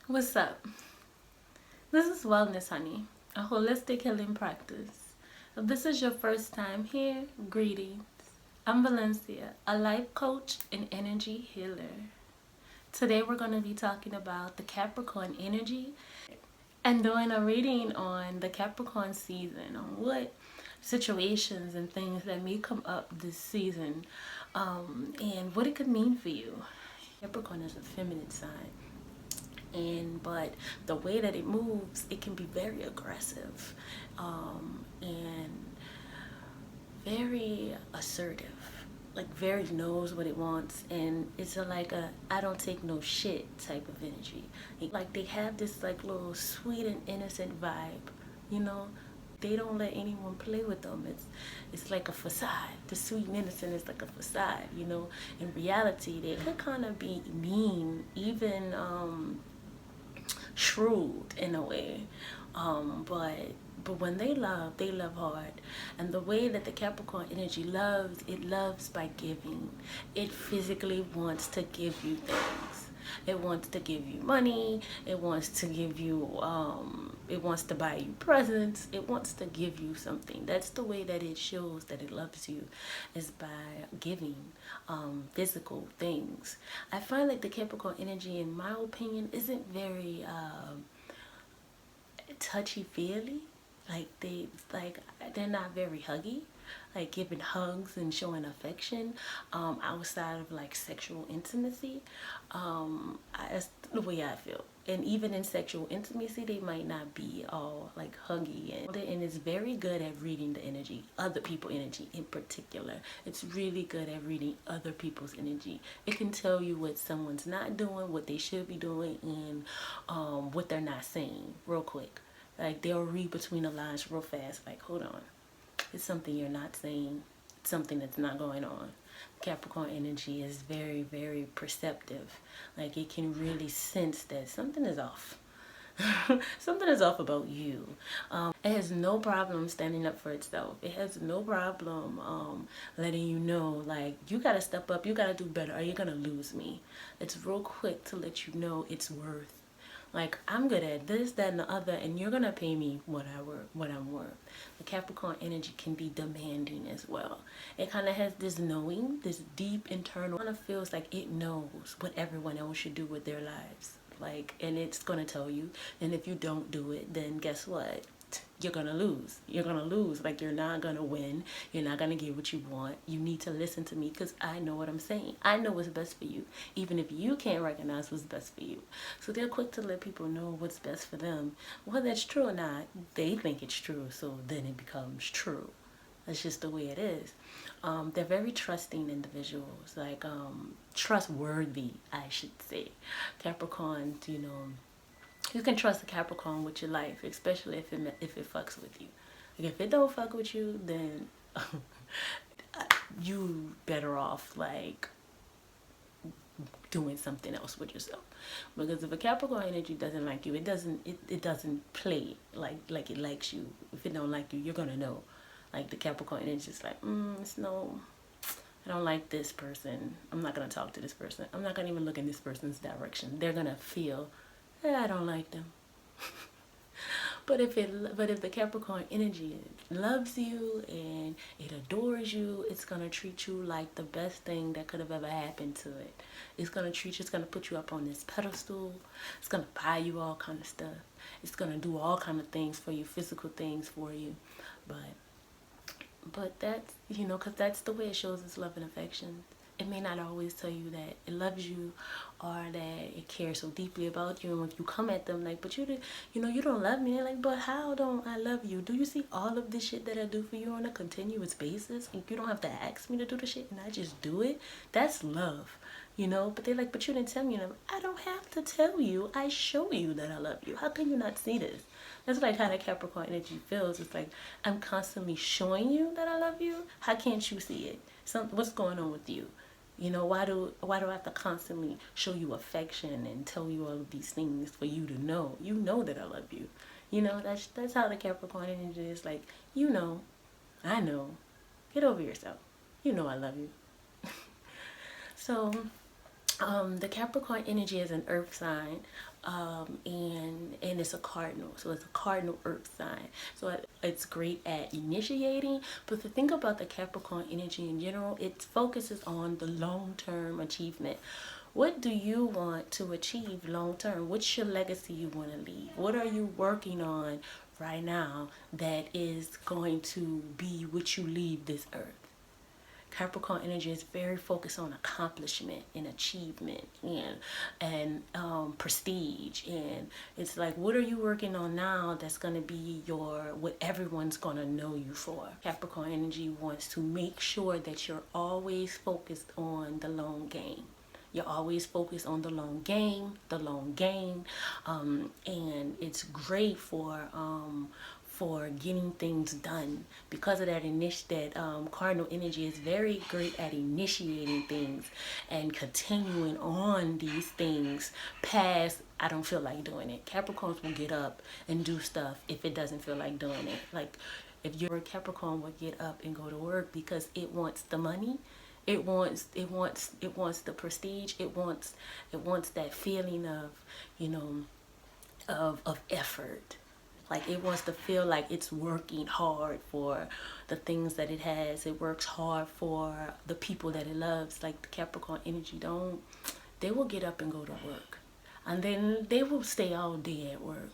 What's up? This is Wellness Honey, a holistic healing practice. If this is your first time here, greetings. I'm Valencia, a life coach and energy healer. Today we're going to be talking about the Capricorn energy and doing a reading on the Capricorn season, on what situations and things that may come up this season, and what it could mean for you. Capricorn is a feminine sign, but the way that it moves, it can be very aggressive, and very assertive, like very knows what it wants, and it's like a I don't take no shit type of energy. Like they have this like little sweet and innocent vibe, you know. They don't let anyone play with them. It's like a facade. The sweet and innocent is like a facade, you know. In reality, they could kind of be mean, even shrewd in a way, but when they love hard. And the way that the Capricorn energy loves, it loves by giving. It physically wants to give you things. It wants to give you money. It wants to give you it wants to buy you presents. It wants to give you something. That's the way that it shows that it loves you, is by giving physical things. I find like the Capricorn energy, in my opinion, isn't very touchy feely. Like they're not very huggy, like giving hugs and showing affection outside of like sexual intimacy. That's the way I feel. And even in sexual intimacy, they might not be all like huggy, and it's very good at reading the energy, other people energy in particular. It's really good at reading other people's energy. It can tell you what someone's not doing, what they should be doing, and what they're not saying real quick. Like they'll read between the lines real fast. Like, hold on, it's something you're not saying. It's something that's not going on. Capricorn energy is very, very perceptive. Like it can really sense that something is off. Something is off about you. It has no problem standing up for itself. It has no problem letting you know, like, you gotta step up, you gotta do better, or you're gonna lose me. It's real quick to let you know its worth. Like, I'm good at this, that, and the other, and you're gonna pay me what I'm worth. The Capricorn energy can be demanding as well. It kind of has this knowing, this deep internal, kind of feels like it knows what everyone else should do with their lives. Like, and it's gonna tell you. And if you don't do it, then guess what? You're gonna lose. You're gonna lose. Like, you're not gonna win. You're not gonna get what you want. You need to listen to me, because I know what I'm saying. I know what's best for you, even if you can't recognize what's best for you. So they're quick to let people know what's best for them. Whether it's true or not, they think it's true, so then it becomes true. That's just the way it is. They're very trusting individuals, like trustworthy, I should say. Capricorn, you know, you can trust a Capricorn with your life, especially if it fucks with you. Like, if it don't fuck with you, then you better off like doing something else with yourself. Because if a Capricorn energy doesn't like you, it doesn't play like it likes you. If it don't like you, you're gonna know. Like, the Capricorn energy is like, it's no, I don't like this person. I'm not gonna talk to this person. I'm not gonna even look in this person's direction. They're gonna feel, I don't like them. But if the Capricorn energy loves you and it adores you, it's gonna treat you like the best thing that could have ever happened to it. It's gonna put you up on this pedestal. It's gonna buy you all kind of stuff. It's gonna do all kind of things for you, physical things for you. But that's, you know, because that's the way it shows its love and affection. It may not always tell you that it loves you or that it cares so deeply about you. And when you come at them like, but you know, you don't love me. They're like, but how don't I love you? Do you see all of this shit that I do for you on a continuous basis? And you don't have to ask me to do the shit, and I just do it. That's love, you know. But they're like, but you didn't tell me. And I don't have to tell you. I show you that I love you. How can you not see this? That's like how the Capricorn energy feels. It's like, I'm constantly showing you that I love you. How can't you see it? What's going on with you? You know, why do I have to constantly show you affection and tell you all of these things for you to know? You know that I love you. You know, that's how the Capricorn energy is. Like, you know, I know. Get over yourself. You know I love you. So the Capricorn energy is an earth sign. and it's a cardinal, so it's a cardinal earth sign, so it's great at initiating. But the thing about the Capricorn energy in general, it focuses on the long-term achievement. What do you want to achieve long term? What's your legacy you want to leave? What are you working on right now that is going to be what you leave this earth? Capricorn energy is very focused on accomplishment and achievement and prestige, and it's like, what are you working on now that's going to be what everyone's going to know you for? Capricorn energy wants to make sure that you're always focused on the long game. You're always focused on the long game, and it's great for getting things done. Because of that cardinal energy is very great at initiating things and continuing on these things past I don't feel like doing it. Capricorns will get up and do stuff if it doesn't feel like doing it. Like if you're a Capricorn, will get up and go to work because it wants the money. It wants the prestige. It wants that feeling of, of effort. Like it wants to feel like it's working hard for the things that it has. It works hard for the people that it loves. Like the Capricorn energy they will get up and go to work. And then they will stay all day at work.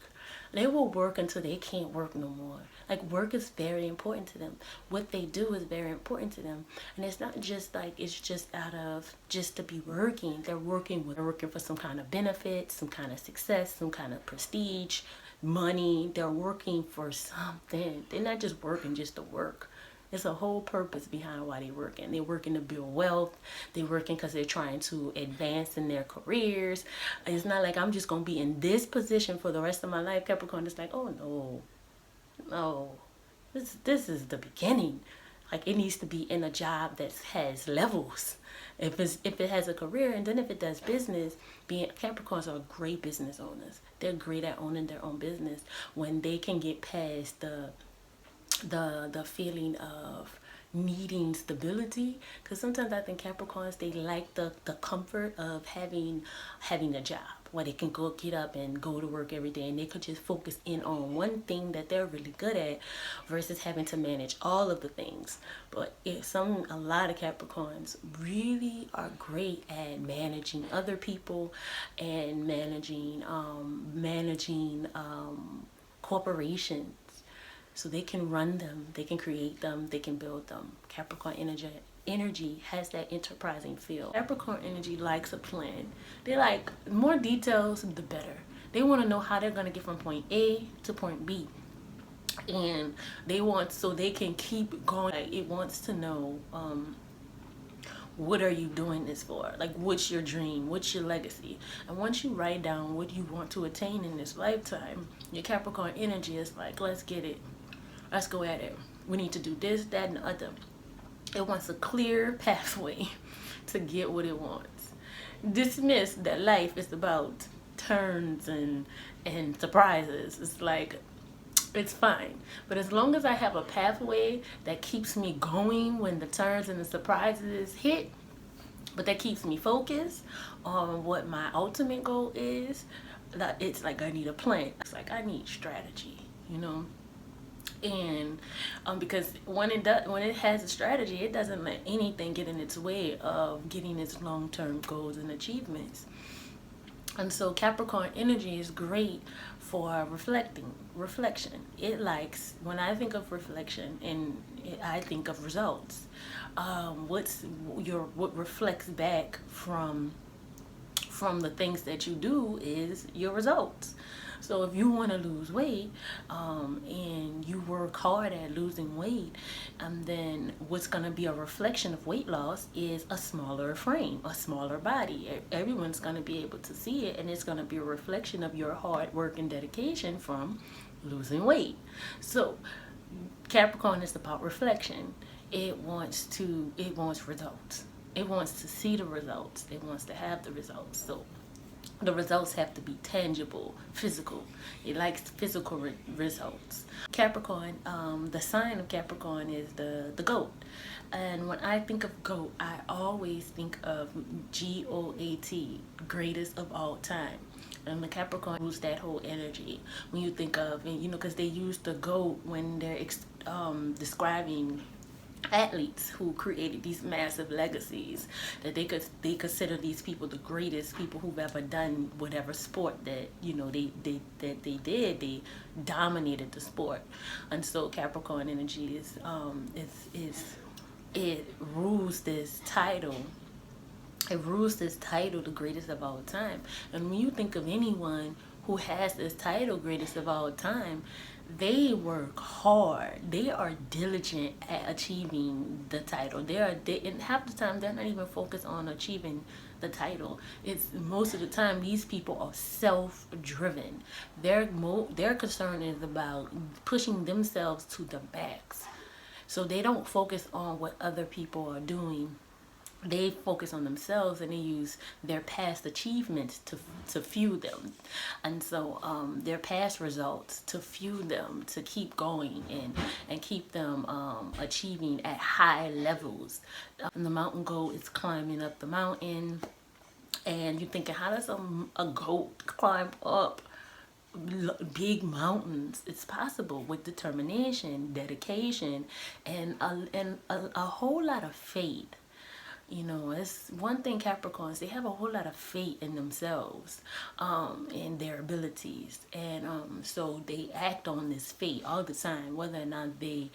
They will work until they can't work no more. Like work is very important to them. What they do is very important to them. And it's not just like it's just out of just to be working. They're working for some kind of benefit, some kind of success, some kind of prestige, money. They're working for something. They're not just working just to work. There's a whole purpose behind why they're working. They're working to build wealth. They're working because they're trying to advance in their careers. It's not like I'm just going to be in this position for the rest of my life. Capricorn is like, oh no, this is the beginning. Like it needs to be in a job that has levels. If it has a career, and then if it does business, Capricorns are great business owners. They're great at owning their own business when they can get past the feeling of needing stability. Because sometimes I think Capricorns, they like the comfort of having a job where they can get up and go to work every day, and they could just focus in on one thing that they're really good at versus having to manage all of the things. But a lot of Capricorns really are great at managing other people and managing corporations. So they can run them, they can create them, they can build them. Capricorn energy has that enterprising feel. Capricorn energy likes a plan. They like more details, the better. They want to know how they're going to get from point A to point B. And so they can keep going. Like, it wants to know, what are you doing this for? Like, what's your dream? What's your legacy? And once you write down what you want to attain in this lifetime, your Capricorn energy is like, let's get it. Let's go at it. We need to do this, that, and the other. It wants a clear pathway to get what it wants. Dismiss that life is about turns and surprises. It's like, it's fine. But as long as I have a pathway that keeps me going when the turns and the surprises hit, but that keeps me focused on what my ultimate goal is, it's like I need a plan. It's like I need strategy, And because when it has a strategy, it doesn't let anything get in its way of getting its long-term goals and achievements. And so Capricorn energy is great for reflection. It likes, when I think of reflection, I think of results. What reflects back from the things that you do is your results. So if you want to lose weight, and you work hard at losing weight, then what's going to be a reflection of weight loss is a smaller frame, a smaller body. Everyone's going to be able to see it, and it's going to be a reflection of your hard work and dedication from losing weight. So Capricorn is about reflection. It wants results. It wants to see the results. It wants to have the results. So the results have to be tangible, physical. It likes physical results. Capricorn, the sign of Capricorn is the goat. And when I think of goat, I always think of GOAT, greatest of all time. And the Capricorn rules that whole energy. When you think of, and because they use the goat when they're describing athletes who created these massive legacies, that they consider these people the greatest people who've ever done whatever sport that they dominated the sport. And so Capricorn energy is it rules this title. It rules this title, the greatest of all time. And when you think of anyone who has this title, greatest of all time, they work hard. They are diligent at achieving the title. And half the time they're not even focused on achieving the title. It's most of the time these people are self-driven. Their concern is about pushing themselves to the max. So they don't focus on what other people are doing. They focus on themselves, and they use their past achievements to fuel them. And so their past results to fuel them to keep going and keep them achieving at high levels. And the mountain goat is climbing up the mountain, and you're thinking, how does a goat climb up big mountains? It's possible with determination, dedication, and a whole lot of faith. It's one thing, Capricorns, they have a whole lot of faith in themselves, and their abilities. And so they act on this faith all the time, whether or not they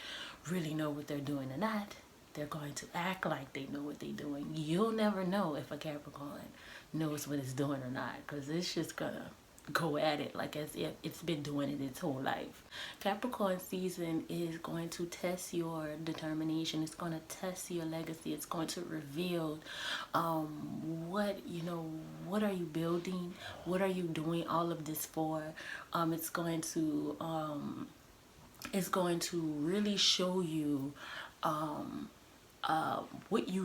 really know what they're doing or not. They're going to act like they know what they're doing. You'll never know if a Capricorn knows what it's doing or not, because it's just gonna go at it like as if it's been doing it its whole life. Capricorn season is going to test your determination. It's going to test your legacy. It's going to reveal what are you building? What are you doing all of this for? It's going to really show you what you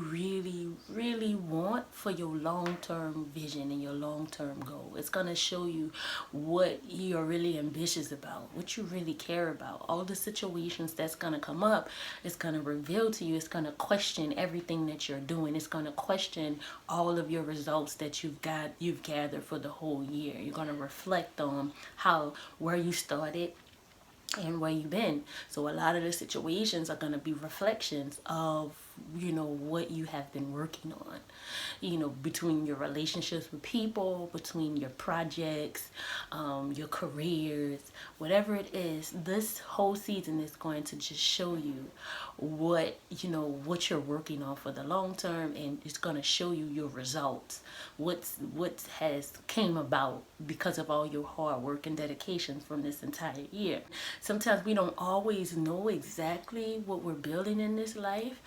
really want for your long-term vision and your long-term goal. It's going to show you what you're really ambitious about, what you really care about. All the situations that's going to come up, it's going to reveal to you. It's going to question everything that you're doing. It's going to question all of your results that you've gathered for the whole year. You're going to reflect on where you started and where you've been. So a lot of the situations are going to be reflections of what you have been working on, between your relationships with people, between your projects, your careers, whatever it is. This whole season is going to just show you what you're working on for the long term, and it's going to show you your results, what has came about because of all your hard work and dedication from this entire year. Sometimes we don't always know exactly what we're building in this life,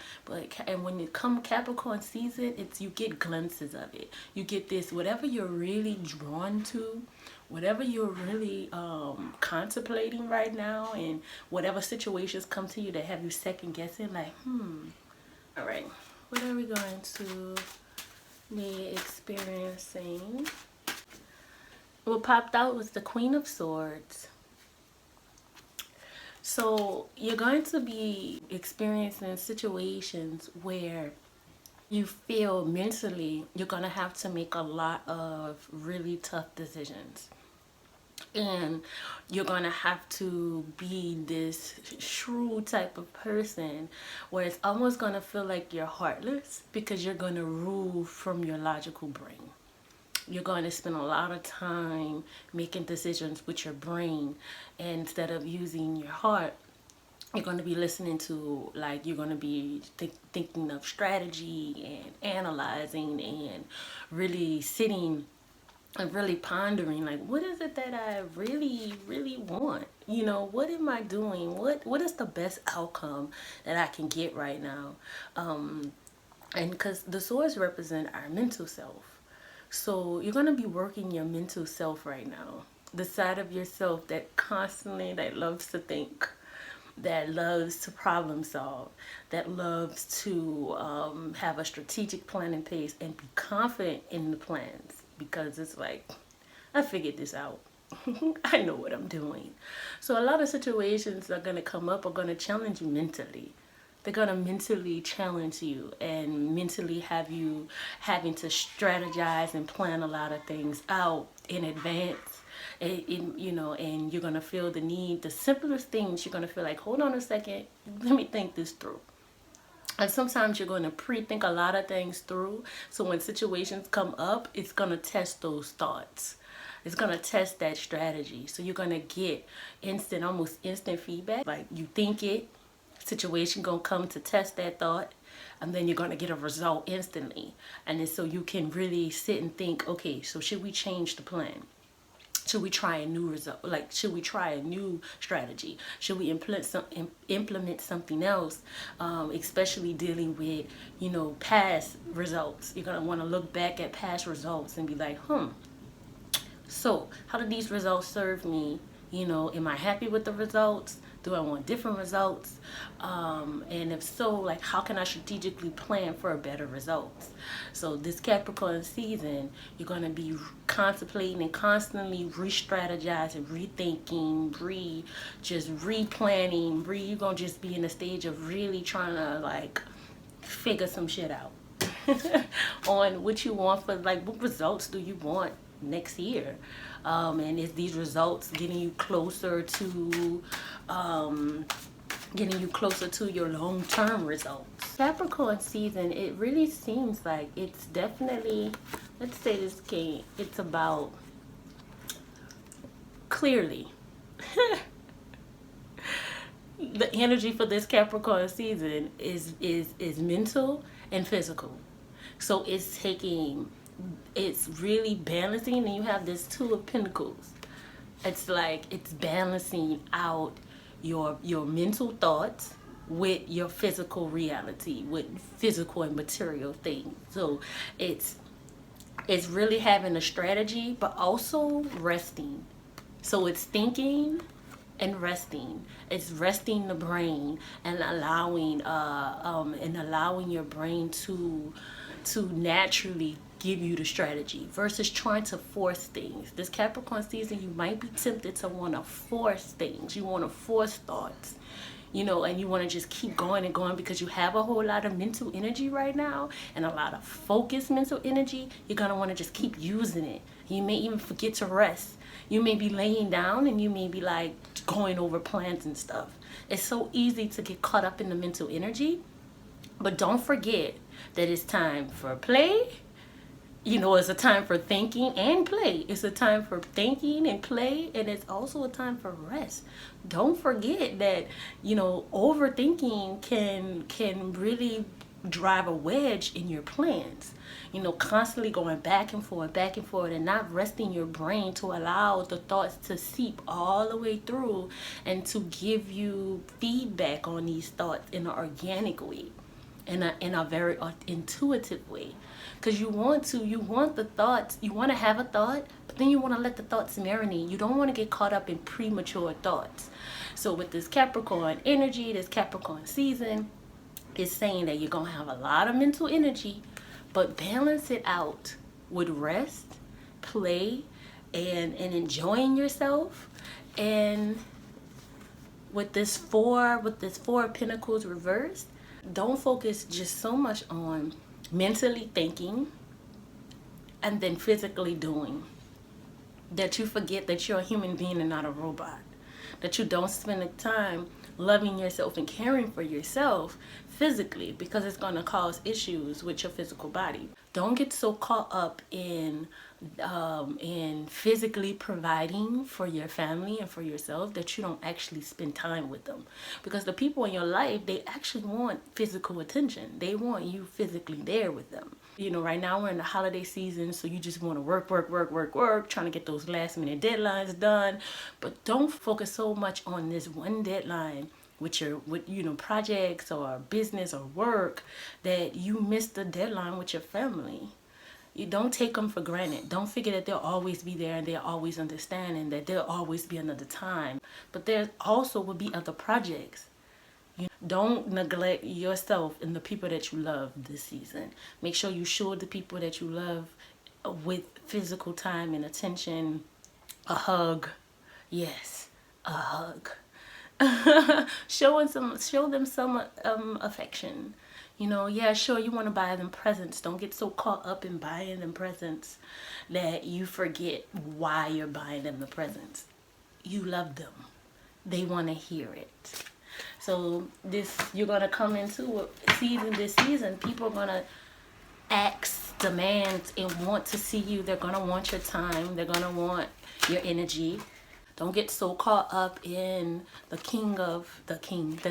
and when it comes Capricorn season, you get glimpses of it. You get this, whatever you're really drawn to, whatever you're really contemplating right now, and whatever situations come to you that have you second guessing, like, all right, what are we going to be experiencing? What popped out was the Queen of Swords. So you're going to be experiencing situations where you feel mentally you're going to have to make a lot of really tough decisions. And you're going to have to be this shrewd type of person where it's almost going to feel like you're heartless, because you're going to rule from your logical brain. You're going to spend a lot of time making decisions with your brain, and instead of using your heart, you're going to be listening to, you're going to be thinking of strategy and analyzing and really sitting and really pondering, what is it that I really want? What am I doing? What is the best outcome that I can get right now? And because the swords represent our mental self. So you're going to be working your mental self right now. The side of yourself that loves to think, that loves to problem solve, that loves to have a strategic plan in place and be confident in the plans, because it's like, I figured this out. I know what I'm doing. So a lot of situations are going to come up, are going to challenge you mentally. They're going to mentally challenge you and mentally have you having to strategize and plan a lot of things out in advance. You know, and you're gonna feel the need, the simplest things, you're gonna feel like, hold on a second, let me think this through. And sometimes you're going to pre-think a lot of things through, so when situations come up, it's going to test those thoughts. It's going to test that strategy. So you're going to get instant, almost instant feedback. Like, you think it, situation going to come to test that thought, and then you're going to get a result instantly. And then so you can really sit and think, okay, so should we change the plan? Should we try a new result? Like, should we try a new strategy? Should we implement something else? Especially dealing with, you know, past results. You're gonna want to look back at past results and be like, so how did these results serve me? You know, am I happy with the results? Do I want different results? And if so, like, how can I strategically plan for a better results? So this Capricorn season, you're going to be contemplating and constantly re-strategizing, rethinking, just replanning, you're going to just be in a stage of really trying to, like, figure some shit out on what you want for, like, what results do you want next year, and is these results getting you closer to your long-term results? Capricorn season, it really seems like it's definitely, let's say this game, it's about clearly the energy for this Capricorn season is mental and physical. So it's really balancing, and you have this Two of Pentacles. It's like it's balancing out your mental thoughts with your physical reality, with physical and material things. So it's really having a strategy, but also resting. So it's thinking and resting. It's resting the brain and allowing your brain to naturally give you the strategy versus trying to force things. This Capricorn season, you might be tempted to want to force things. You want to force thoughts, you know, and you want to just keep going and going because you have a whole lot of mental energy right now and a lot of focused mental energy. You're going to want to just keep using it. You may even forget to rest. You may be laying down and you may be like going over plans and stuff. It's so easy to get caught up in the mental energy, but don't forget that it's time for play. You know, it's a time for thinking and play. It's a time for thinking and play, and it's also a time for rest. Don't forget that, you know, overthinking can really drive a wedge in your plans. You know, constantly going back and forth, and not resting your brain to allow the thoughts to seep all the way through and to give you feedback on these thoughts in an organic way, in a very intuitive way. Because you want the thoughts, you want to have a thought, but then you want to let the thoughts marinate. You don't want to get caught up in premature thoughts. So with this Capricorn energy, this Capricorn season, it's saying that you're going to have a lot of mental energy, but balance it out with rest, play, and enjoying yourself. And with this four of Pentacles reversed, don't focus just so much on mentally thinking and then physically doing, that you forget that you're a human being and not a robot, that you don't spend the time loving yourself and caring for yourself physically, because it's going to cause issues with your physical body. Don't get so caught up in physically providing for your family and for yourself that you don't actually spend time with them, because the people in your life, they actually want physical attention. They want you physically there with them. You know, right now we're in the holiday season, so you just want to work, trying to get those last minute deadlines done. But don't focus so much on this one deadline with projects or business or work, that you miss the deadline with your family. You don't take them for granted. Don't figure that they'll always be there and they'll always understand and that there'll always be another time. But there also will be other projects. Don't neglect yourself and the people that you love this season. Make sure you show the people that you love with physical time and attention. A hug. Yes, a hug. Show them some affection. You know, yeah, sure, you want to buy them presents. Don't get so caught up in buying them presents that you forget why you're buying them the presents. You love them. They want to hear it. So this, you're gonna come into a season. This season, people are gonna ask, demand, and want to see you. They're gonna want your time. They're gonna want your energy. Don't get so caught up in the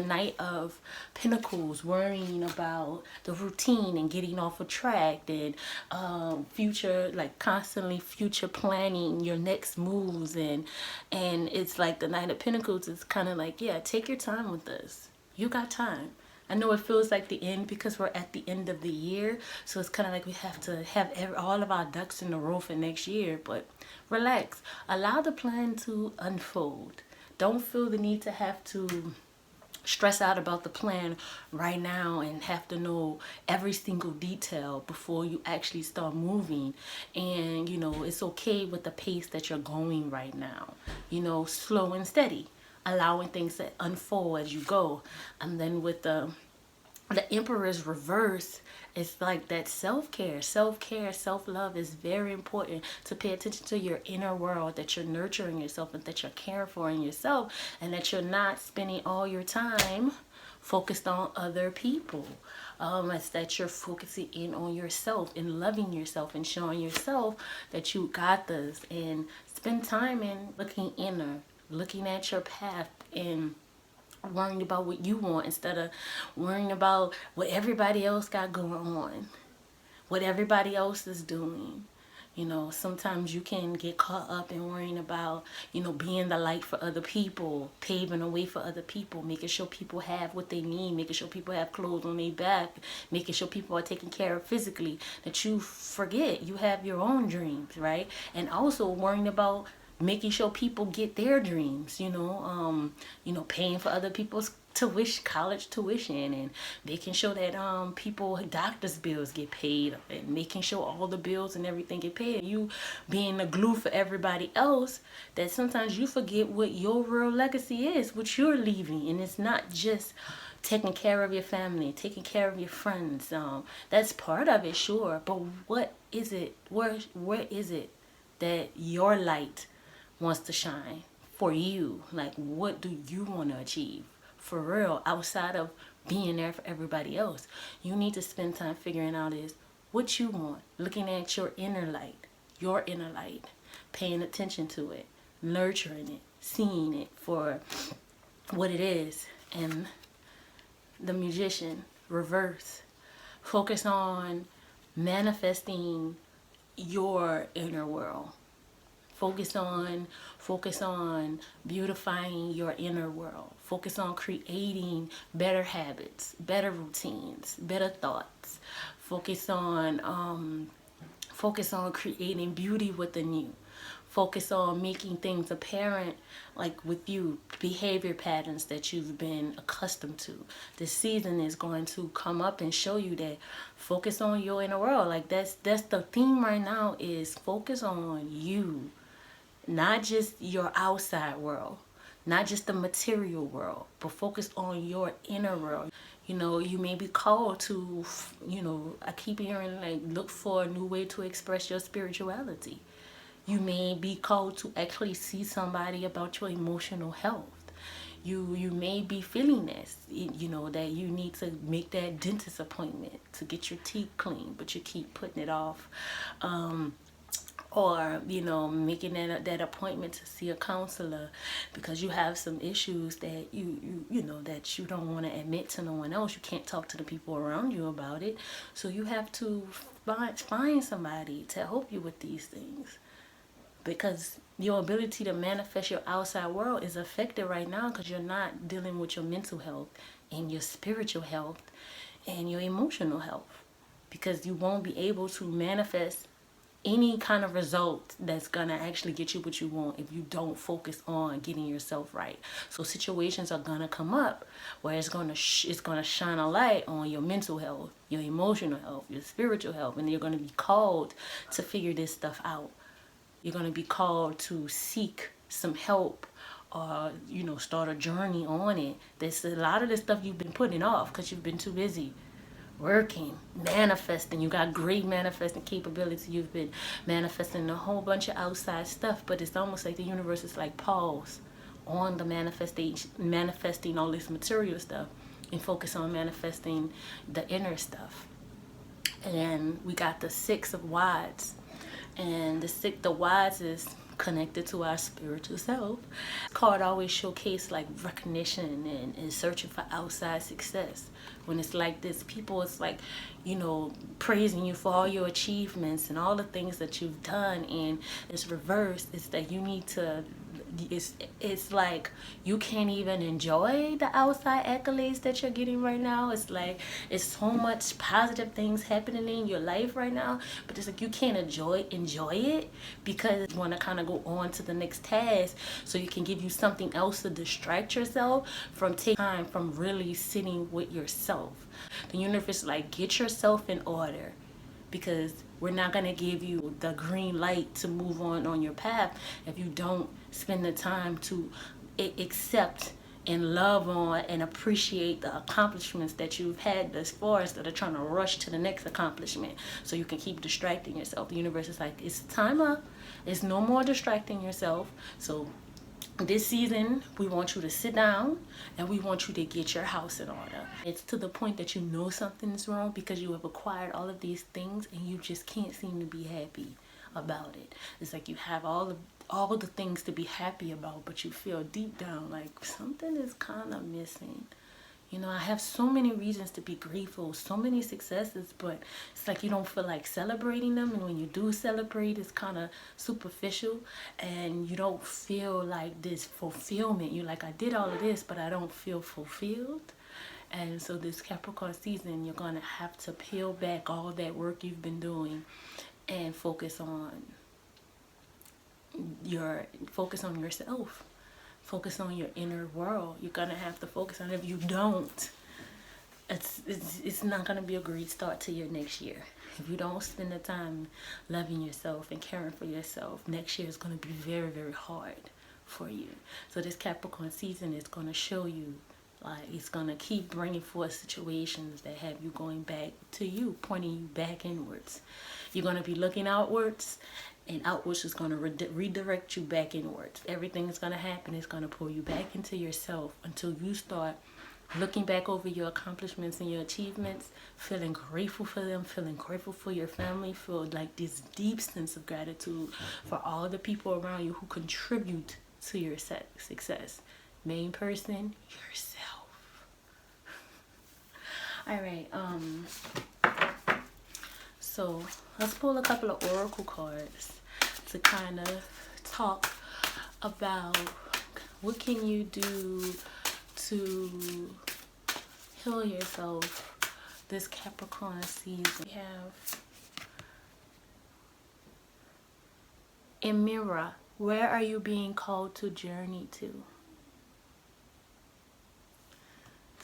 Knight of Pentacles, worrying about the routine and getting off a track, and future, like constantly future planning your next moves, and it's like the Knight of Pentacles is kind of like, yeah, take your time with this. You got time. I know it feels like the end because we're at the end of the year. So it's kind of like we have to have all of our ducks in a row for next year. But relax. Allow the plan to unfold. Don't feel the need to have to stress out about the plan right now and have to know every single detail before you actually start moving. And, you know, it's okay with the pace that you're going right now. You know, slow and steady, allowing things to unfold as you go. And then with the Emperor's reverse, it's like that self-care, self-love is very important. To pay attention to your inner world, that you're nurturing yourself and that you're caring for in yourself, and that you're not spending all your time focused on other people. It's that you're focusing in on yourself and loving yourself and showing yourself that you got this, and spend time in looking inner, looking at your path, and worrying about what you want instead of worrying about what everybody else got going on, what everybody else is doing. You know, sometimes you can get caught up in worrying about, you know, being the light for other people, paving a way for other people, making sure people have what they need, making sure people have clothes on their back, making sure people are taken care of physically, that you forget you have your own dreams, right? And also worrying about making sure people get their dreams, you know, paying for other people's college tuition, and making sure that people doctors bills get paid, and making sure all the bills and everything get paid. You being the glue for everybody else, that sometimes you forget what your real legacy is, what you're leaving. And it's not just taking care of your family, taking care of your friends. That's part of it, sure, but what is it, where is it that your light wants to shine for you? Like, what do you want to achieve for real, outside of being there for everybody else? You need to spend time figuring out is what you want, looking at your inner light, paying attention to it, nurturing it, seeing it for what it is. And the Magician reverse, focus on manifesting your inner world. Focus on beautifying your inner world. Focus on creating better habits, better routines, better thoughts. Focus on creating beauty within you. Focus on making things apparent, like with you, behavior patterns that you've been accustomed to. This season is going to come up and show you that. Focus on your inner world. Like that's the theme right now, is focus on you. Not just your outside world, not just the material world, but focus on your inner world. You know, you may be called to, I keep hearing like, look for a new way to express your spirituality. You may be called to actually see somebody about your emotional health. You may be feeling this, that you need to make that dentist appointment to get your teeth clean, but you keep putting it off. Or making that appointment to see a counselor because you have some issues that that you don't want to admit to no one else. You can't talk to the people around you about it, so you have to find somebody to help you with these things, because your ability to manifest your outside world is affected right now because you're not dealing with your mental health and your spiritual health and your emotional health, because you won't be able to manifest any kind of result that's gonna actually get you what you want if you don't focus on getting yourself right. So situations are gonna come up where it's gonna shine a light on your mental health, your emotional health, your spiritual health, and you're gonna be called to figure this stuff out. You're gonna be called to seek some help, or start a journey on it. There's a lot of this stuff you've been putting off because you've been too busy working, manifesting. You got great manifesting capability. You've been manifesting a whole bunch of outside stuff, but it's almost like the universe is like pause on the manifesting all this material stuff and focus on manifesting the inner stuff. And we got the Six of Wands, and the Wands is connected to our spiritual self. This card always showcase like recognition and searching for outside success. When it's like this, people, it's like, you know, praising you for all your achievements and all the things that you've done. And it's reversed. It's that you need to, it's like you can't even enjoy the outside accolades that you're getting right now. It's like it's so much positive things happening in your life right now, but it's like you can't enjoy it because you want to kind of go on to the next task, so you can give you something else to distract yourself from taking time from really sitting with yourself. The universe is like, get yourself in order, because we're not going to give you the green light to move on your path if you don't spend the time to accept and love on and appreciate the accomplishments that you've had thus far, instead of trying to rush to the next accomplishment so you can keep distracting yourself. The universe is like, it's time up. It's no more distracting yourself. So this season, we want you to sit down and we want you to get your house in order. It's to the point that you know something's wrong because you have acquired all of these things and you just can't seem to be happy about it. It's like you have all the things to be happy about, but you feel deep down like something is kind of missing. You know, I have so many reasons to be grateful, so many successes, but it's like you don't feel like celebrating them. And when you do celebrate, it's kind of superficial and you don't feel like this fulfillment. You're like, I did all of this, but I don't feel fulfilled. And so this Capricorn season, you're going to have to peel back all that work you've been doing and focus on yourself. Focus on your inner world. You're gonna have to focus on it. If you don't, it's not gonna be a great start to your next year. If you don't spend the time loving yourself and caring for yourself, next year is gonna be very, very hard for you. So this Capricorn season is gonna show you, like, it's gonna keep bringing forth situations that have you going back to you, pointing you back inwards. You're gonna be looking outwards, and outwards is going to redirect you back inwards. Everything that's going to happen is going to pull you back into yourself until you start looking back over your accomplishments and your achievements, feeling grateful for them, feeling grateful for your family, feel like this deep sense of gratitude for all the people around you who contribute to your success. Main person, yourself. All right, so let's pull a couple of oracle cards to kind of talk about what can you do to heal yourself this Capricorn season. We have a mirror. Where are you being called to journey to?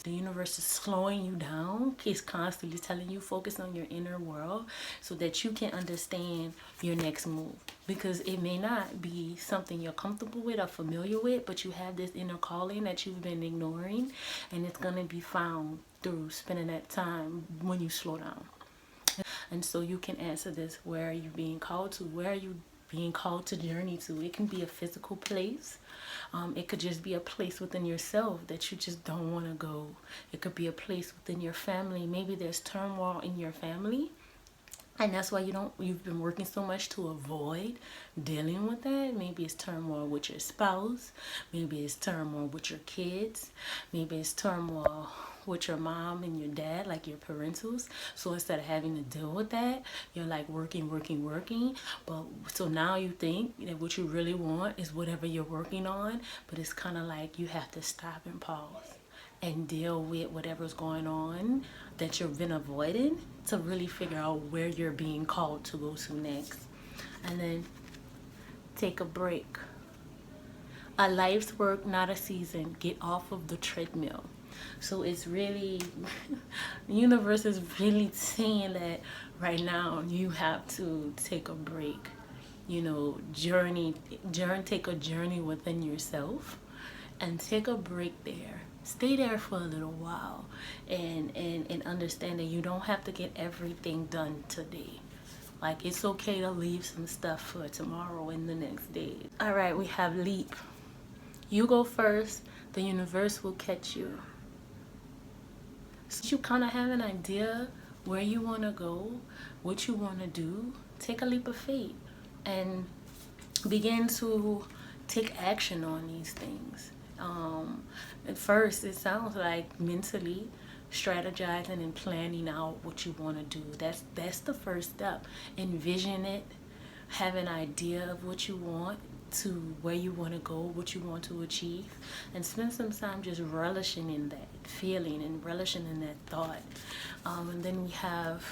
The universe is slowing you down. It's constantly telling you focus on your inner world so that you can understand your next move. Because it may not be something you're comfortable with or familiar with, but you have this inner calling that you've been ignoring, and it's going to be found through spending that time when you slow down. And so you can answer this: where are you being called to? Where are you being called to journey to? It can be a physical place. It could just be a place within yourself that you just don't want to go. It could be a place within your family. Maybe there's turmoil in your family, and that's why you've been working so much to avoid dealing with that. Maybe it's turmoil with your spouse. Maybe it's turmoil with your kids. Maybe it's turmoil with your mom and your dad, like your parentals. So instead of having to deal with that, you're like working. But so now you think that what you really want is whatever you're working on, but it's kind of like you have to stop and pause and deal with whatever's going on that you've been avoiding to really figure out where you're being called to go to next. And then take a break. A life's work, not a season. Get off of the treadmill. So it's really, the universe is really saying that right now you have to take a break, you know, take a journey within yourself and take a break there. Stay there for a little while, and understand that you don't have to get everything done today. Like, it's okay to leave some stuff for tomorrow and the next day. All right, we have leap. You go first, the universe will catch you. So you kind of have an idea where you want to go, what you want to do. Take a leap of faith and begin to take action on these things. At first, it sounds like mentally strategizing and planning out what you want to do. That's the first step. Envision it, have an idea of what you want, to where you want to go, what you want to achieve, and spend some time just relishing in that feeling and relishing in that thought. And then we have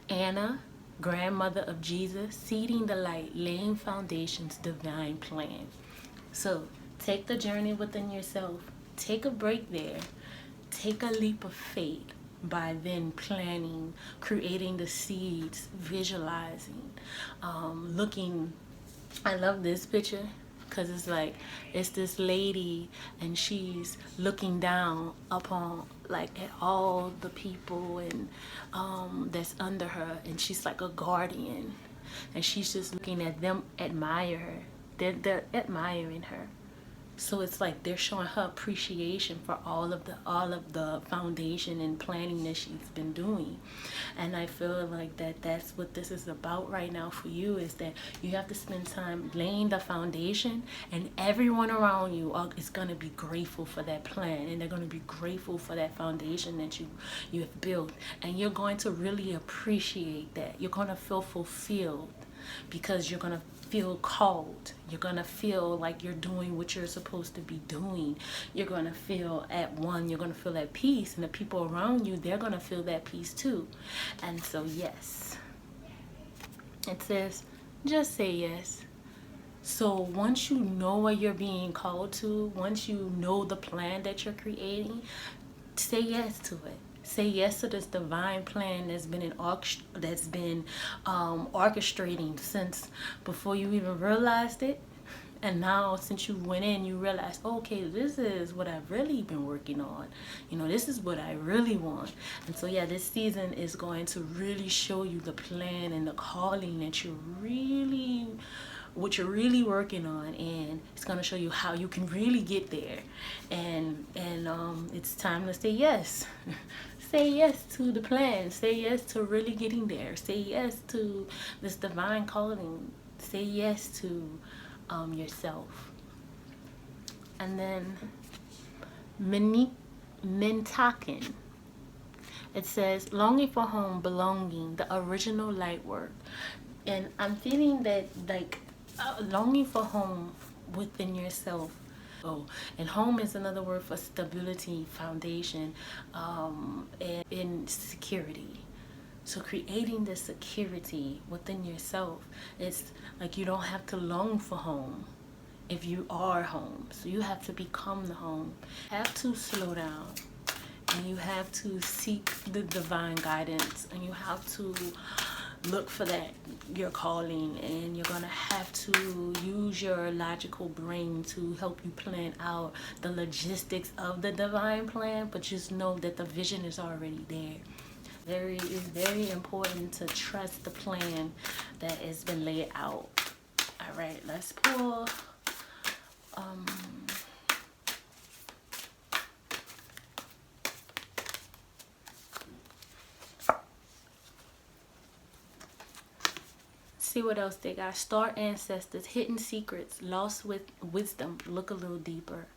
Anna, grandmother of Jesus, seeding the light, laying foundations, divine plan. So take the journey within yourself, take a break there, take a leap of faith by then planning, creating the seeds, visualizing, looking. I love this picture because it's like, it's this lady and she's looking down upon, like, at all the people and that's under her, and she's like a guardian, and she's just looking at them, admire her. They're admiring her. So it's like they're showing her appreciation for all of the foundation and planning that she's been doing. And I feel like that's what this is about right now for you, is that you have to spend time laying the foundation, and everyone around you is going to be grateful for that plan, and they're going to be grateful for that foundation that you have built, and you're going to really appreciate that. You're going to feel fulfilled because you're going to feel called. You're gonna feel like you're doing what you're supposed to be doing. You're gonna feel at one. You're gonna feel at peace, and the people around you, they're gonna feel that peace too. And so yes, it says just say yes. So once you know what you're being called to, once you know the plan that you're creating, say yes to it. Say yes to this divine plan that's been orchestrating since before you even realized it. And now, since you went in, you realize, okay, this is what I've really been working on. You know, this is what I really want. And so, yeah, this season is going to really show you the plan and the calling that what you're really working on, and it's going to show you how you can really get there. And it's time to say yes. Say yes to the plan. Say yes to really getting there. Say yes to this divine calling. Say yes to yourself. And then Mintakin. It says, longing for home, belonging, the original light work. And I'm feeling that, like, longing for home within yourself. Oh, and home is another word for stability, foundation, and security. So creating the security within yourself, it's like you don't have to long for home if you are home. So you have to become the home. You have to slow down, and you have to seek the divine guidance, and you have to look for that, your calling, and you're gonna have to use your logical brain to help you plan out the logistics of the divine plan, but just know that the vision is already there. It's very important to trust the plan that has been laid out. All right, let's pull see what else they got. Star ancestors, hidden secrets, lost with wisdom. Look a little deeper.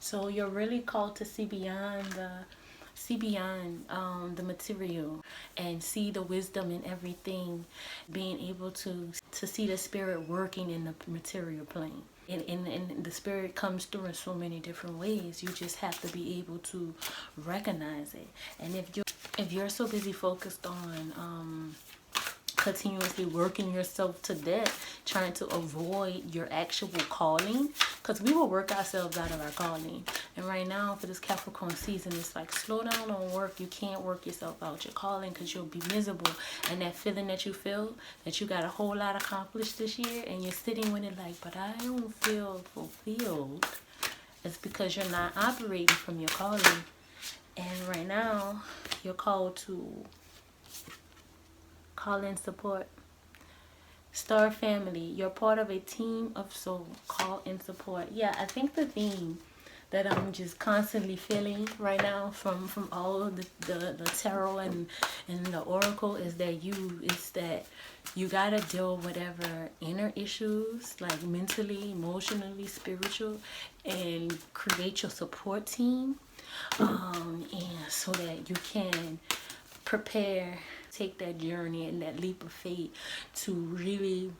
So you're really called to see beyond the material, and see the wisdom in everything, being able to see the spirit working in the material plane. And the spirit comes through in so many different ways. You just have to be able to recognize it. And if you're so busy focused on continuously working yourself to death, trying to avoid your actual calling, because we will work ourselves out of our calling. And right now for this Capricorn season, it's like, slow down on work. You can't work yourself out your calling, because you'll be miserable. And that feeling that you feel that you got a whole lot accomplished this year, and you're sitting with it like, but I don't feel fulfilled, it's because you're not operating from your calling. And right now you're called to call in support. Star family, you're part of a team of soul. Call in support. Yeah, I think the theme that I'm just constantly feeling right now from all of the tarot and the oracle is that you gotta deal with whatever inner issues, like mentally, emotionally, spiritual, and create your support team, and so that you can prepare, take that journey and that leap of faith to really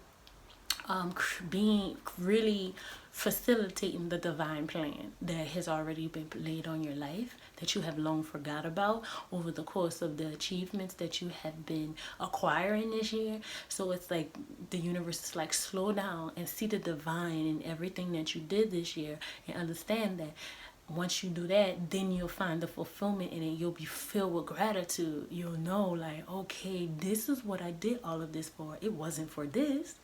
being really facilitating the divine plan that has already been laid on your life, that you have long forgot about over the course of the achievements that you have been acquiring this year. So it's like the universe is like, slow down and see the divine in everything that you did this year, and understand that once you do that, then you'll find the fulfillment in it. You'll be filled with gratitude. You'll know, like, okay, this is what I did all of this for. It wasn't for this,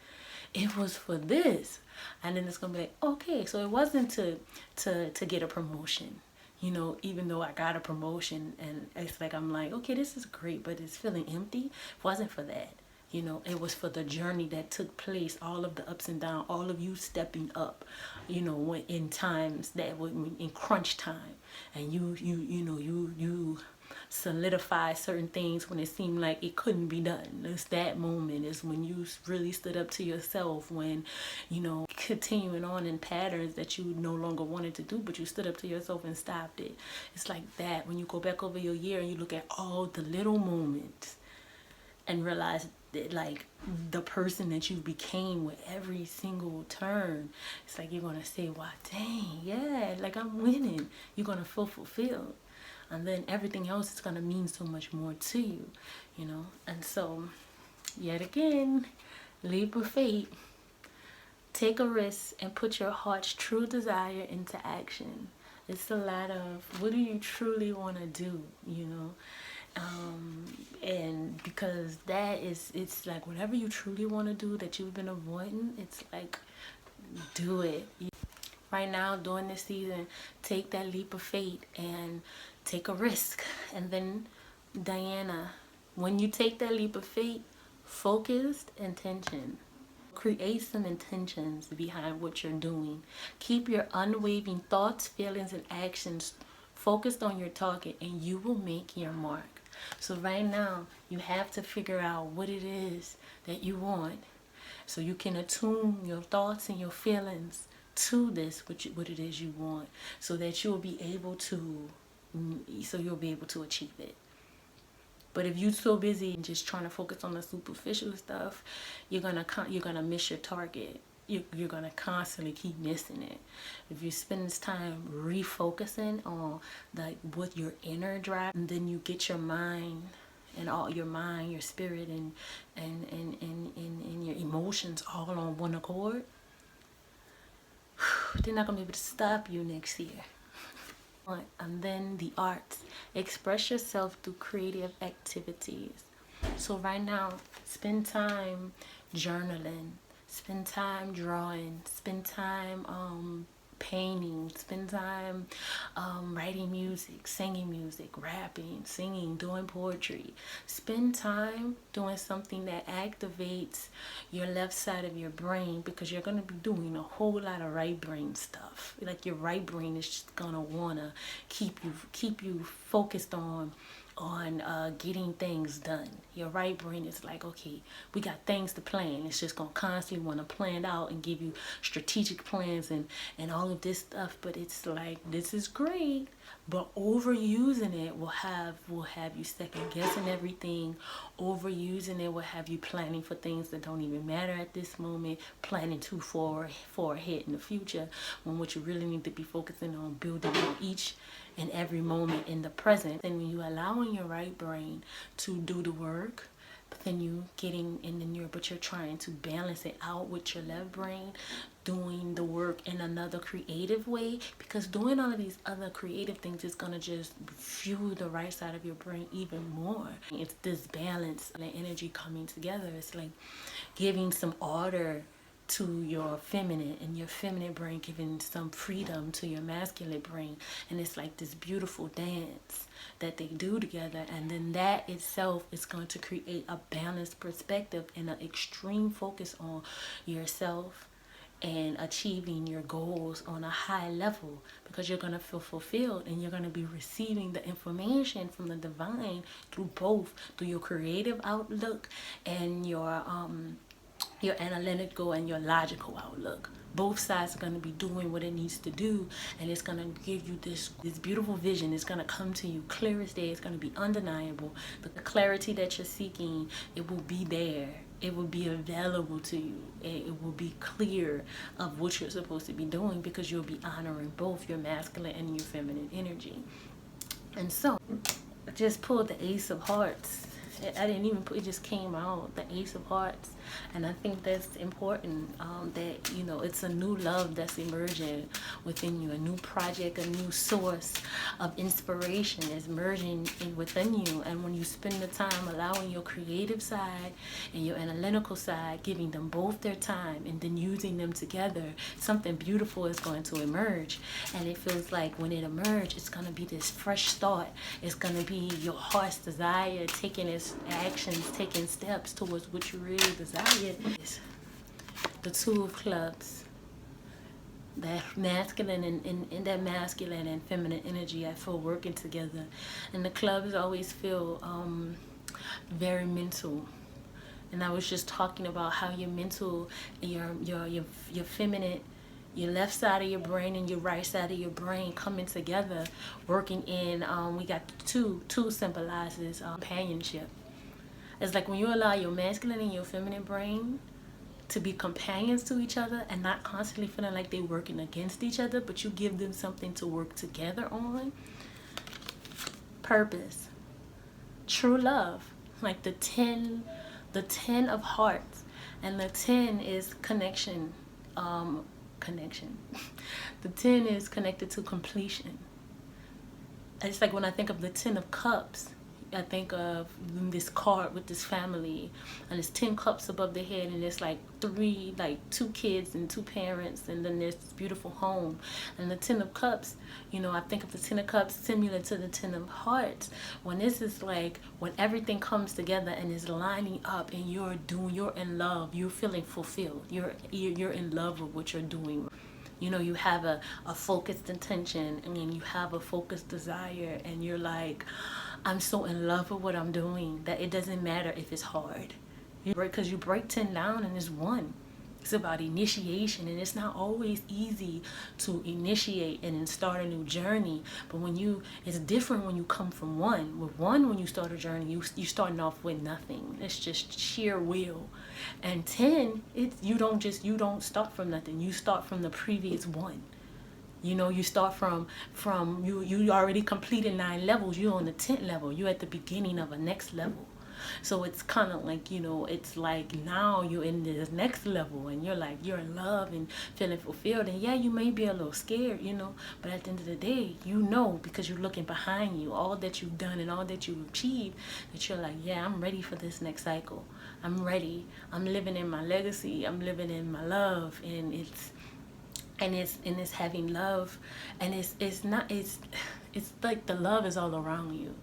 it was for this. And then it's gonna be like, okay, so it wasn't to get a promotion, you know, even though I got a promotion, and it's like, I'm like, okay, this is great, but it's feeling empty. It wasn't for that. You know, it was for the journey that took place, all of the ups and downs, all of you stepping up, you know, when in times that were in crunch time, and you solidify certain things when it seemed like it couldn't be done. It's that moment is when you really stood up to yourself, when, you know, continuing on in patterns that you no longer wanted to do, but you stood up to yourself and stopped it. It's like that when you go back over your year and you look at all the little moments and realize that, like, the person that you became with every single turn, it's like you're gonna say, wow, dang, yeah, like I'm winning. You're gonna feel fulfilled, and then everything else is gonna mean so much more to you, you know. And so, yet again, leap of faith. Take a risk and put your heart's true desire into action. It's a lot of, what do you truly want to do, you know? And because that is, it's like whatever you truly want to do that you've been avoiding, it's like, do it. Right now, during this season, take that leap of faith and take a risk. And then, Diana, when you take that leap of faith, focused intention. Create some intentions behind what you're doing. Keep your unwavering thoughts, feelings, and actions focused on your target, and you will make your mark. So right now, you have to figure out what it is that you want, so you can attune your thoughts and your feelings to this, what it is you want, so that you'll be able to achieve it. But if you're so busy and just trying to focus on the superficial stuff, you're gonna miss your target. You're gonna constantly keep missing it. If you spend this time refocusing on like what your inner drive, and then you get your mind and all your mind, your spirit, and your emotions all on one accord, they're not gonna be able to stop you next year. And then the arts. Express yourself through creative activities. So right now, spend time journaling, spend time drawing, spend time painting, spend time writing music, singing music, rapping, singing, doing poetry. Spend time doing something that activates your left side of your brain, because you're going to be doing a whole lot of right brain stuff. Like your right brain is just going to want to keep you focused on getting things done. Your right brain is like, okay, we got things to plan. It's just gonna constantly want to plan out and give you strategic plans and all of this stuff. But it's like, this is great, but overusing it will have you second guessing everything. Overusing it will have you planning for things that don't even matter at this moment, planning too far ahead in the future, when what you really need to be focusing on building on each and every moment in the present. And when you allowing your right brain to do the work, than you getting in the neuro, but you're trying to balance it out with your left brain, doing the work in another creative way, because doing all of these other creative things is going to just fuel the right side of your brain even more. It's this balance and energy coming together. It's like giving some order to your feminine, and your feminine brain giving some freedom to your masculine brain, and it's like this beautiful dance that they do together. And then that itself is going to create a balanced perspective and an extreme focus on yourself and achieving your goals on a high level, because you're going to feel fulfilled and you're going to be receiving the information from the divine through both, through your creative outlook and your analytical and your logical outlook. Both sides are going to be doing what it needs to do, and it's going to give you this beautiful vision. It's going to come to you clear as day. It's going to be undeniable. The clarity that you're seeking, it will be there. It will be available to you. It will be clear of what you're supposed to be doing, because you'll be honoring both your masculine and your feminine energy. And so I just pulled the Ace of Hearts. I didn't even put it, just came out, the Ace of Hearts. And I think that's important, that, you know, it's a new love that's emerging within you, a new project, a new source of inspiration is emerging within you. And when you spend the time allowing your creative side and your analytical side, giving them both their time and then using them together, something beautiful is going to emerge. And it feels like when it emerges, it's going to be this fresh start. It's going to be your heart's desire taking its actions, taking steps towards what you really desire. The Two of Clubs, that masculine and that masculine and feminine energy, I feel working together. And the clubs always feel very mental. And I was just talking about how your mental, your feminine, your left side of your brain and your right side of your brain coming together, working in, we got two symbolizes companionship. It's like when you allow your masculine and your feminine brain to be companions to each other and not constantly feeling like they're working against each other, but you give them something to work together on. Purpose, true love, like the 10 of hearts, and the 10 is connection. The 10 is connected to completion. It's like when I think of the 10 of cups, I think of this card with this family, and it's 10 cups above the head, and it's like two kids and two parents, and then there's this beautiful home. And the 10 of cups, you know, I think of the 10 of cups similar to the 10 of hearts, when this is like when everything comes together and is lining up, and you're in love, you're feeling fulfilled, you're in love with what you're doing. You know, you have a focused intention, and you have a focused desire, and you're like, I'm so in love with what I'm doing that it doesn't matter if it's hard. Because you break 10 down and it's 1. It's about initiation, and it's not always easy to initiate and then start a new journey. But it's different when you come from 1. With 1, when you start a journey, you're starting off with nothing. It's just sheer will. And 10, you don't start from nothing. You start from the previous 1. You know, you start from you already completed 9 levels. You're on the 10th level. You're at the beginning of a next level. So it's kind of like, you know, it's like now you're in this next level, and you're like, you're in love and feeling fulfilled. And yeah, you may be a little scared, you know, but at the end of the day, you know, because you're looking behind you, all that you've done and all that you've achieved, that you're like, yeah, I'm ready for this next cycle. I'm ready. I'm living in my legacy. I'm living in my love. And it's having love, and it's like the love is all around you.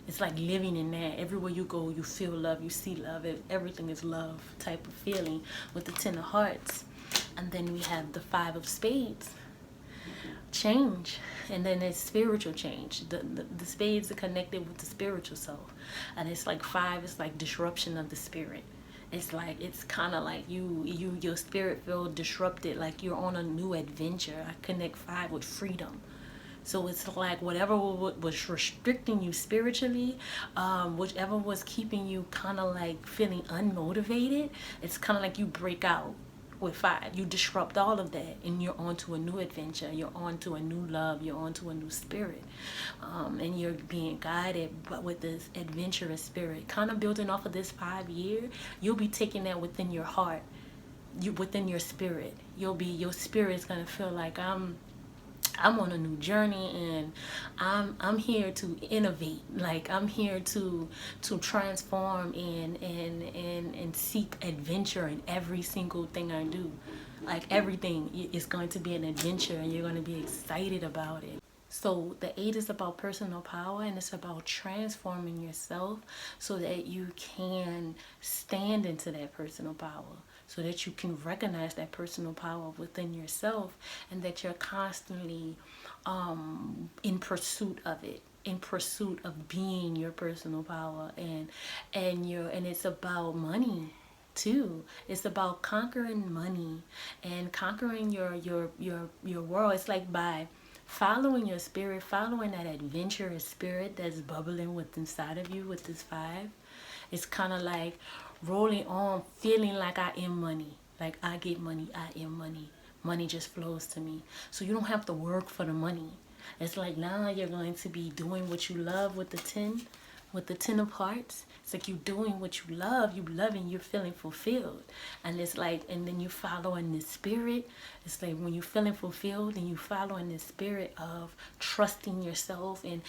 It's like living in that. Everywhere you go, you feel love, you see love. Everything is love type of feeling with the 10 of hearts. And then we have the 5 of spades, change. And then it's spiritual change. The spades are connected with the spiritual self. And it's like 5 is like disruption of the spirit. It's like, it's kind of like your spirit feel disrupted, like you're on a new adventure. I connect 5 with freedom. So it's like whatever was restricting you spiritually, whichever was keeping you kind of like feeling unmotivated, it's kind of like you break out with 5. You disrupt all of that, and you're on to a new adventure. You're on to a new love. You're on to a new spirit. And you're being guided but with this adventurous spirit. Kind of building off of this 5 year, you'll be taking that within your heart, within your spirit. Your spirit's going to feel like I'm on a new journey, and I'm here to innovate. Like, I'm here to transform and seek adventure in every single thing I do. Like, everything is going to be an adventure, and you're going to be excited about it. So the 8 is about personal power, and it's about transforming yourself so that you can stand into that personal power, so that you can recognize that personal power within yourself, and that you're constantly in pursuit of it, in pursuit of being your personal power. And it's about money too. It's about conquering money and conquering your world. It's like by following your spirit, following that adventurous spirit that's bubbling within inside of you with this 5. It's kind of like rolling on, feeling like I am money. Like, I get money, I am money. Money just flows to me. So you don't have to work for the money. It's like now you're going to be doing what you love with the 10, with the 10 of hearts. It's like you're doing what you love, you're feeling fulfilled. And it's like, and then you follow in the spirit. It's like when you're feeling fulfilled and you follow in the spirit of trusting yourself and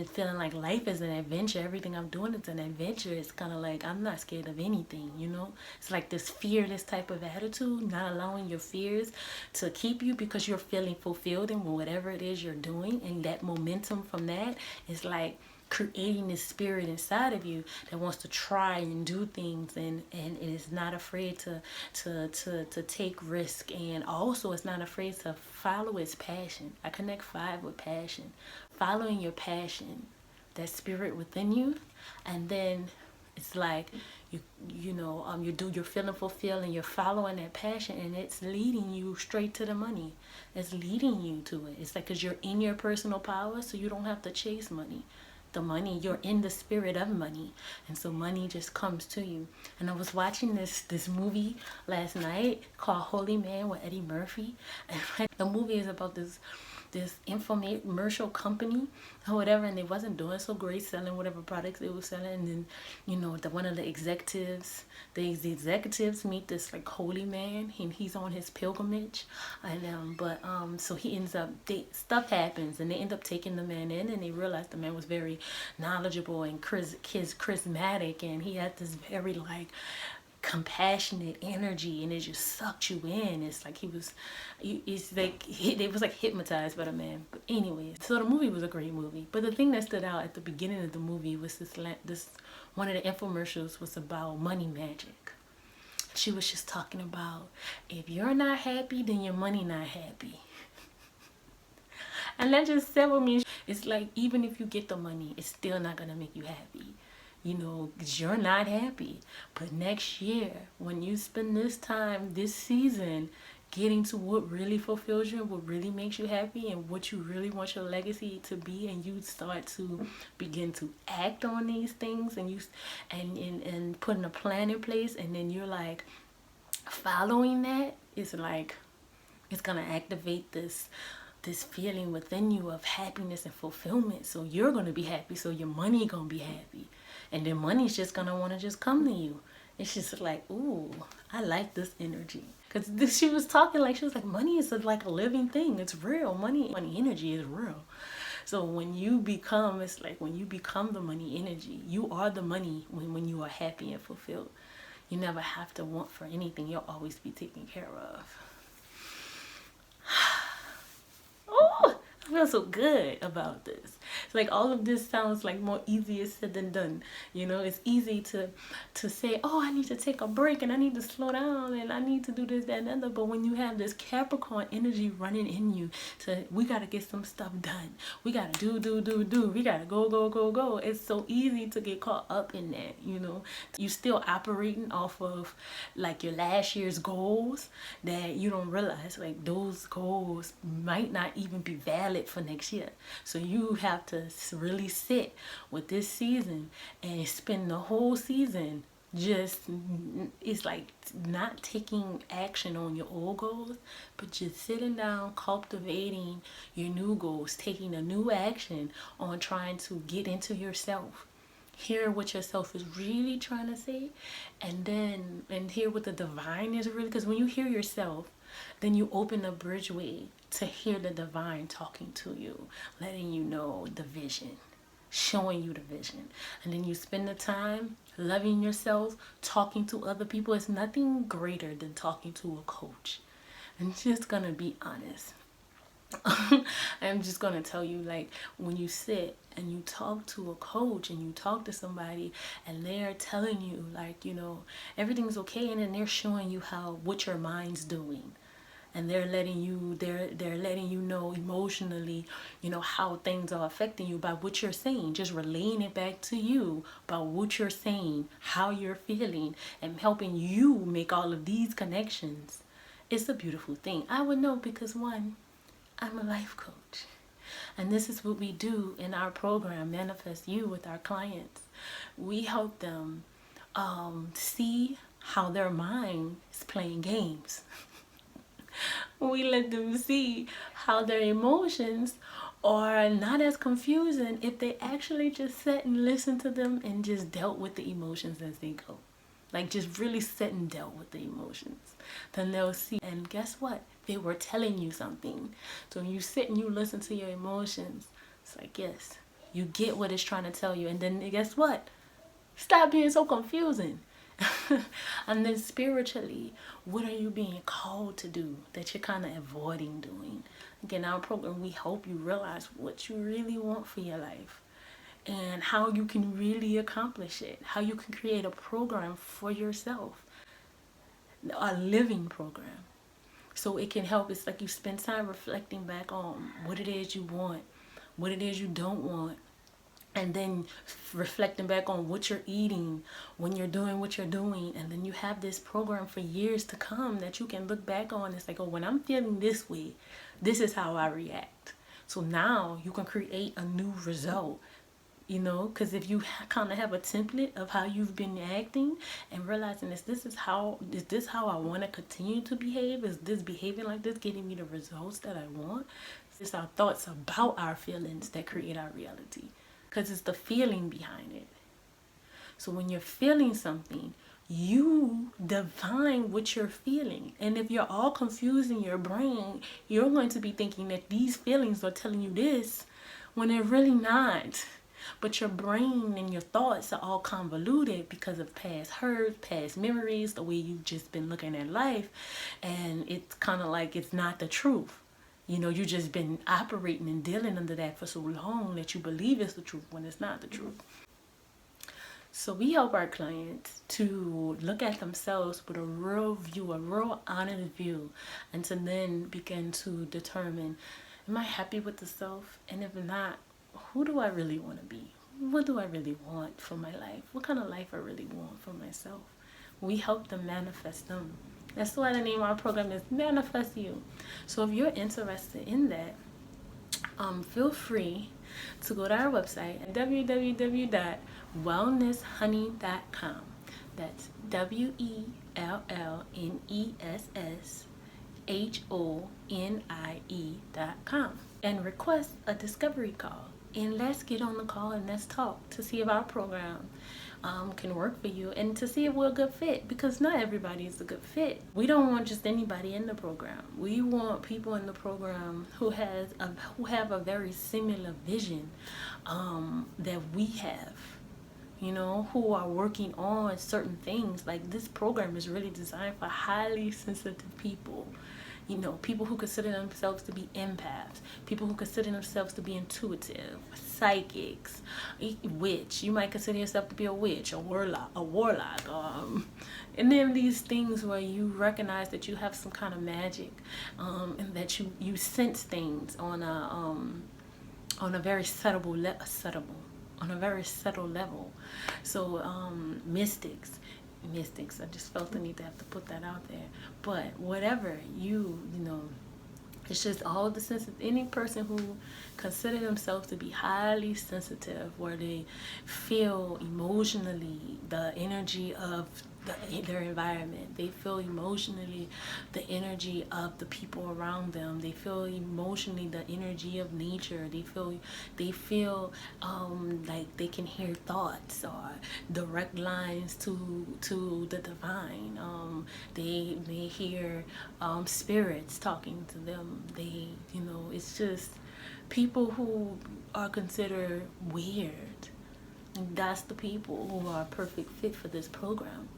feeling like life is an adventure. Everything I'm doing is an adventure. It's kind of like, I'm not scared of anything, you know? It's like this fearless type of attitude, not allowing your fears to keep you, because you're feeling fulfilled in whatever it is you're doing. And that momentum from that is like creating this spirit inside of you that wants to try and do things, and is not afraid to take risk, and also it's not afraid to follow its passion. I connect 5 with passion. Following your passion, that spirit within you, and then it's like you're feeling fulfilled, and you're following that passion, and it's leading you straight to the money. It's leading you to it. It's like, because you're in your personal power, so you don't have to chase money. The money, you're in the spirit of money, and so money just comes to you. And I was watching this movie last night called Holy Man with Eddie Murphy, and the movie is about this infomercial company or whatever, and they wasn't doing so great selling whatever products they were selling. And then one of the executives meet this like holy man, and he's on his pilgrimage, and so he ends up, stuff happens, and they end up taking the man in, and they realize the man was very knowledgeable and charismatic, and he had this very like compassionate energy, and it just sucked you in. It's like they was like hypnotized by the man. But anyways, so the movie was a great movie, but the thing that stood out at the beginning of the movie was this one of the infomercials was about money magic. She was just talking about, if you're not happy, then your money not happy. And that just said with me, it's like, even if you get the money, it's still not gonna make you happy. Because you're not happy. But next year, when you spend this time, this season, getting to what really fulfills you, what really makes you happy, and what you really want your legacy to be, and you start to begin to act on these things, and and putting a plan in place, and then you're like following that, it's like it's gonna activate this feeling within you of happiness and fulfillment. So you're gonna be happy, so your money gonna be happy. And then money's just gonna want to just come to you. It's just like, ooh, I like this energy. Because she was talking like, she was like, money is like a living thing. It's real. Money energy is real. So when you become, it's like when you become the money energy, you are the money when you are happy and fulfilled. You never have to want for anything. You'll always be taken care of. Oh, I feel so good about this. It's like all of this sounds like more easier said than done. It's easy to say, oh, I need to take a break, and I need to slow down, and I need to do this, that, and other. But when you have this Capricorn energy running in you, we got to get some stuff done. We got to do. We got to go. It's so easy to get caught up in that, You still operating off of like your last year's goals that you don't realize like those goals might not even be valid for next year. So you have to really sit with this season and spend the whole season just, it's like not taking action on your old goals, but just sitting down, cultivating your new goals, taking a new action on trying to get into yourself, hear what yourself is really trying to say, and hear what the divine is really, because when you hear yourself, then you open a bridgeway to hear the divine talking to you, letting you know the vision, showing you the vision. And then you spend the time loving yourself, talking to other people. It's nothing greater than talking to a coach. I'm just gonna be honest. I'm just gonna tell you, like, when you sit and you talk to a coach and you talk to somebody and they're telling you, like, you know, everything's okay, and then they're showing you how, what your mind's doing, and they're letting you know emotionally, you know, how things are affecting you by what you're saying, just relaying it back to you by what you're saying, how you're feeling, and helping you make all of these connections. It's a beautiful thing. I would know because, one, I'm a life coach, and this is what we do in our program, Manifest You, with our clients. We help them see how their mind is playing games. We let them see how their emotions are not as confusing if they actually just sat and listened to them and just dealt with the emotions as they go. Like, just really sit and dealt with the emotions. Then they'll see. And guess what? They were telling you something. So when you sit and you listen to your emotions, it's like, yes, you get what it's trying to tell you. And then guess what? Stop being so confusing. And then spiritually, what are you being called to do that you're kind of avoiding doing? Again, our program, we hope you realize what you really want for your life and how you can really accomplish it, how you can create a program for yourself, a living program. So it can help. It's like you spend time reflecting back on what it is you want, what it is you don't want, and then reflecting back on what you're eating when you're doing what you're doing. And then you have this program for years to come that you can look back on. It's like, oh, when I'm feeling this way, this is how I react. So now you can create a new result, you know, because if you kind of have a template of how you've been acting and realizing is this how I want to continue to behave? Is this behaving like this getting me the results that I want? It's our thoughts about our feelings that create our reality, because it's the feeling behind it. So when you're feeling something, you define what you're feeling. And if you're all confused in your brain, you're going to be thinking that these feelings are telling you this when they're really not. But your brain and your thoughts are all convoluted because of past hurt, past memories, the way you've just been looking at life. And it's kind of like it's not the truth. You know, you've just been operating and dealing under that for so long that you believe it's the truth when it's not the truth. So we help our clients to look at themselves with a real view, a real honest view, and to then begin to determine, am I happy with the self? And if not, who do I really want to be? What do I really want for my life? What kind of life I really want for myself? We help them manifest them. That's why the name of our program is Manifest You. So if you're interested in that, feel free to go to our website at www.wellnesshoney.com. That's WELLNESSHONIE.com, and request a discovery call. And let's get on the call and let's talk to see if our program can work for you, and to see if we're a good fit, because not everybody is a good fit. We don't want just anybody in the program. We want people in the program who have a very similar vision that we have, you know, who are working on certain things. Like, this program is really designed for highly sensitive people. You know, people who consider themselves to be empaths, people who consider themselves to be intuitive, psychics, witch. You might consider yourself to be a witch, a warlock, and then these things where you recognize that you have some kind of magic, and that you sense things on a very subtle level. So mystics, I just felt the need to have to put that out there. But whatever you know, It's just all the sensitive. Any person who consider themselves to be highly sensitive, where they feel emotionally the energy of their environment, they feel emotionally the energy of the people around them, they feel emotionally the energy of nature, they feel like they can hear thoughts or direct lines to the divine. They may hear spirits talking to them. They, you know, it's just people who are considered weird. That's the people who are a perfect fit for this program.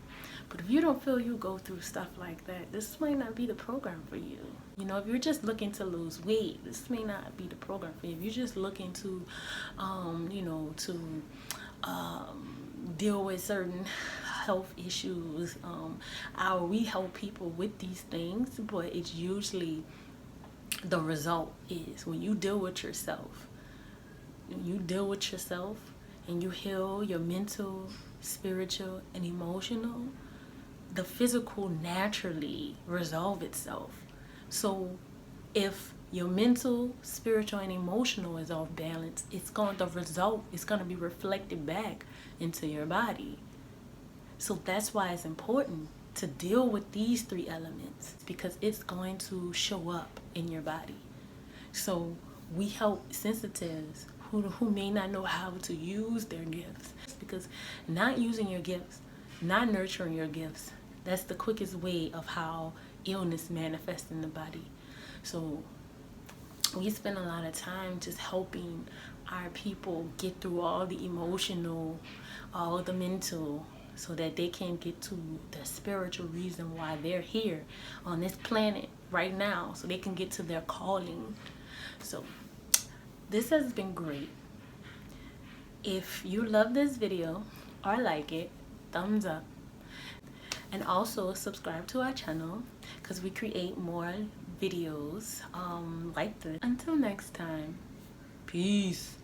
But if you don't feel you go through stuff like that, this might not be the program for you. You know, if you're just looking to lose weight, this may not be the program for you. If you're just looking to, you know, to deal with certain health issues, we help people with these things, but it's usually the result is when you deal with yourself. When you deal with yourself and you heal your mental, spiritual, and emotional, the physical naturally resolve itself. So if your mental, spiritual, and emotional is off balance, the result is going to be reflected back into your body. So that's why it's important to deal with these three elements, because it's going to show up in your body. So we help sensitives who may not know how to use their gifts, because not using your gifts, not nurturing your gifts, that's the quickest way of how illness manifests in the body. So we spend a lot of time just helping our people get through all the emotional, all the mental, so that they can get to the spiritual reason why they're here on this planet right now, so they can get to their calling. So this has been great. If you love this video or like it, thumbs up. And also subscribe to our channel, because we create more videos like this. Until next time, peace.